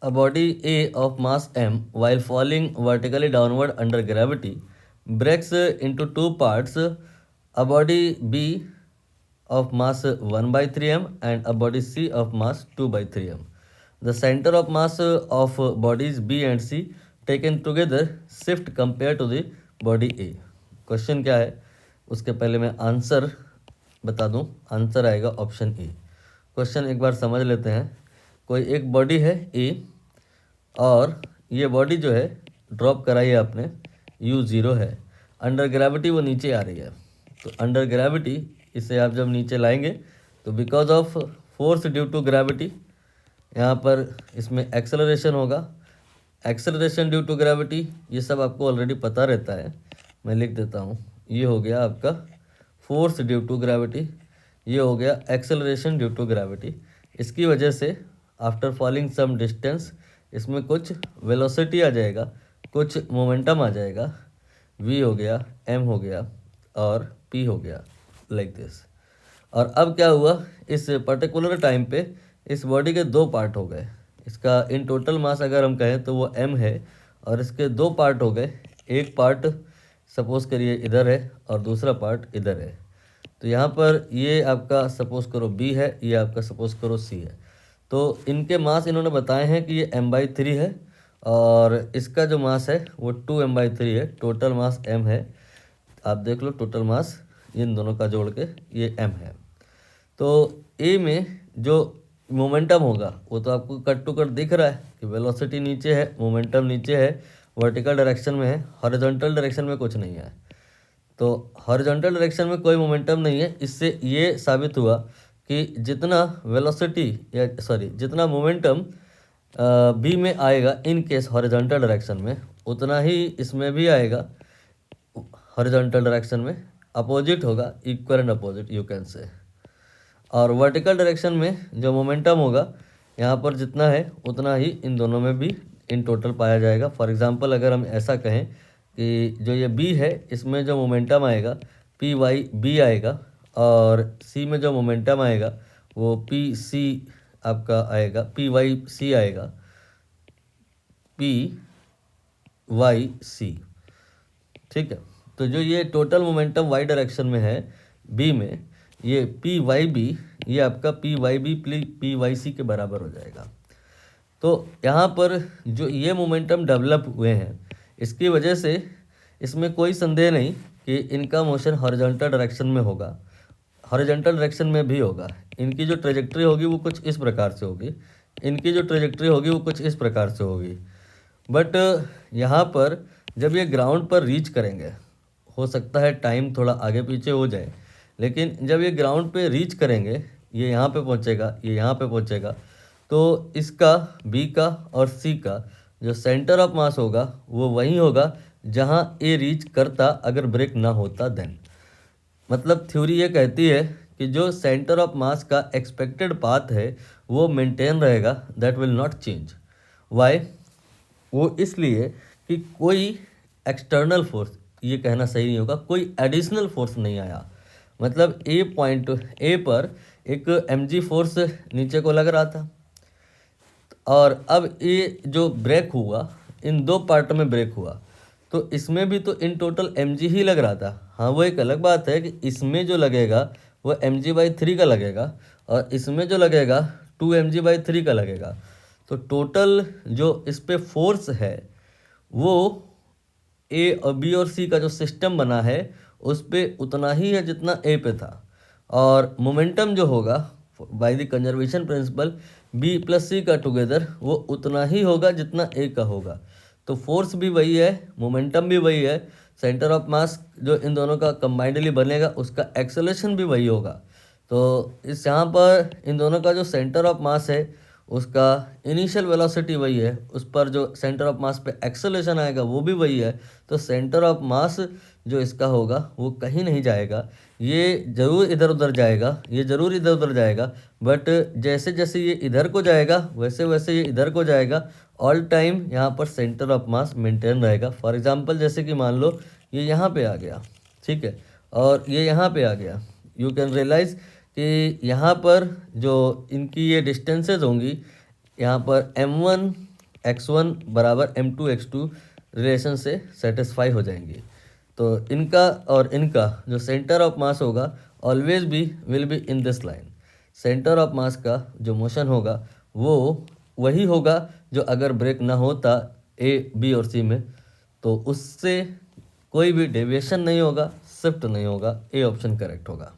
a body A of mass m while falling vertically downward under gravity breaks into two parts, a body B of mass 1 by 3m and a body C of mass 2 by 3m. The center of mass of bodies B and C taken together shift compared to the body A. Question क्या है उसके पहले मैं answer बता दूं। Answer आएगा option A. Question एक बार समझ लेते हैं। कोई एक बॉडी है ए और ये बॉडी जो है ड्रॉप कराई है आपने, u0 है, अंडर ग्रेविटी वो नीचे आ रही है। तो अंडर ग्रेविटी इसे आप जब नीचे लाएंगे तो because of force due to gravity यहाँ पर इसमें एक्सेलरेशन होगा। एक्सेलरेशन ड्यू टू ग्रेविटी ये सब आपको ऑलरेडी पता रहता है, मैं लिख देता हूँ। ये हो गया आपका फोर्स ड्यू टू ग्रेविटी, ये हो गया एक्सेलरेशन ड्यू टू ग्रेविटी। इसकी वजह से आफ्टर फॉलिंग सम डिस्टेंस इसमें कुछ वेलोसिटी आ जाएगा, कुछ मोमेंटम आ जाएगा। v हो गया, m हो गया और p हो गया, लाइक दिस। और अब क्या हुआ, इस पर्टिकुलर टाइम पे इस बॉडी के दो पार्ट हो गए। इसका इन टोटल मास अगर हम कहें तो वो m है और इसके दो पार्ट हो गए। एक पार्ट सपोज करिए इधर है और दूसरा पार्ट इधर है। तो यहाँ पर ये आपका सपोज करो b है, ये आपका सपोज करो c है। तो इनके मास इन्होंने बताए हैं कि ये m/3 है और इसका जो मास है वो 2m/3 है। टोटल मास m है, आप देख लो टोटल मास इन दोनों का जोड़ के ये m है। तो a में जो मोमेंटम होगा वो तो आपको कट टू कट दिख रहा है कि वेलोसिटी नीचे है, मोमेंटम नीचे है, वर्टिकल डायरेक्शन में है, हॉरिजॉन्टल डायरेक्शन में कुछ नहीं है। तो हॉरिजॉन्टल डायरेक्शन में कोई मोमेंटम नहीं है। इससे ये साबित हुआ कि जितना वेलोसिटी या जितना मोमेंटम बी में आएगा इन केस हॉरिजॉन्टल डायरेक्शन में, उतना ही इसमें भी आएगा हॉरिजॉन्टल डायरेक्शन में। अपोजिट होगा, equal and opposite you can say. और वर्टिकल डायरेक्शन में जो मोमेंटम होगा यहाँ पर जितना है उतना ही इन दोनों में भी इन टोटल पाया जाएगा। फॉर एग्जांपल अगर हम ऐसा कहें कि जो ये b है इसमें जो मोमेंटम आएगा पी वाई बी आएगा और c में जो मोमेंटम आएगा वो पी सी आपका आएगा, पी वाई सी आएगा, पी वाई सी। ठीक है, तो जो ये टोटल मोमेंटम y डायरेक्शन में है b में, ये पी वाई बी ये आपका P Y B P Y C के बराबर हो जाएगा। तो यहाँ पर जो ये मोमेंटम डेवलप हुए हैं इसकी वजह से इसमें कोई संदेह नहीं कि इनका मोशन हॉरिजॉन्टल डायरेक्शन में होगा, हॉरिजॉन्टल डायरेक्शन में भी होगा। इनकी जो ट्रेजेक्ट्री होगी वो कुछ इस प्रकार से होगी, इनकी जो ट्रेजेक्ट्री होगी वो कुछ इस प्रकार से होगी। बट यहाँ पर जब ये ग्राउंड पर रीच करेंगे, हो सकता है टाइम थोड़ा आगे पीछे हो जाए, लेकिन जब ये ग्राउंड पे रीच करेंगे, ये यहाँ पे पहुँचेगा, ये यहाँ पे पहुँचेगा, तो इसका बी का और सी का जो सेंटर ऑफ मास होगा वो वहीं होगा जहाँ ए रीच करता अगर ब्रेक ना होता देन। मतलब थ्योरी ये कहती है कि जो सेंटर ऑफ मास का एक्सपेक्टेड पाथ है वो मेंटेन रहेगा, that will not change. Why? वो इसलिए कि कोई एक्सटर्नल फोर्स, ये कहना सही नहीं होगा, कोई एडिशनल फोर्स नहीं आया। मतलब ए पॉइंट ए पर एक mg फोर्स नीचे को लग रहा था और अब ये जो ब्रेक हुआ इन दो पार्ट में ब्रेक हुआ, तो इसमें भी तो इन टोटल mg ही लग रहा था। हाँ, वो एक अलग बात है कि इसमें जो लगेगा वो mg/3 का लगेगा और इसमें जो लगेगा 2mg/3 का लगेगा। तो टोटल जो इस पे फोर्स है वो ए और बी और सी का जो सिस्टम बना है उस पर उतना ही है जितना ए पे था। और मोमेंटम जो होगा by the conservation principle B plus C का टुगेदर वो उतना ही होगा जितना ए का होगा। तो फोर्स भी वही है, मोमेंटम भी वही है, सेंटर ऑफ मास जो इन दोनों का कंबाइंडली बनेगा उसका एक्सेलरेशन भी वही होगा। तो इस यहाँ पर इन दोनों का जो सेंटर ऑफ मास है उसका इनिशियल वेलोसिटी वही है, उस पर जो सेंटर ऑफ मास पे एक्सेलरेशन आएगा वो भी वही है। तो सेंटर ऑफ मास जो इसका होगा वो कहीं नहीं जाएगा, ये ज़रूर इधर उधर जाएगा, ये ज़रूर इधर उधर जाएगा, बट जैसे जैसे ये इधर को जाएगा वैसे वैसे ये इधर को जाएगा। ऑल टाइम यहाँ पर सेंटर ऑफ मास मेंटेन रहेगा। फॉर एग्जांपल जैसे कि मान लो ये यहाँ पे आ गया, ठीक है, और ये यहाँ पे आ गया, यू कैन रियलाइज़ कि यहाँ पर जो इनकी ये डिस्टेंसेज होंगी, यहाँ पर m1 x1 बराबर m2 x2 रिलेशन से सेटिस्फाई हो जाएंगी। तो इनका और इनका जो सेंटर ऑफ मास होगा ऑलवेज भी will be in this line. Centre of mass का जो मोशन होगा वो वही होगा जो अगर ब्रेक ना होता ए बी और सी में, तो उससे कोई भी डेविएशन नहीं होगा, शिफ्ट नहीं होगा। ए ऑप्शन करेक्ट होगा।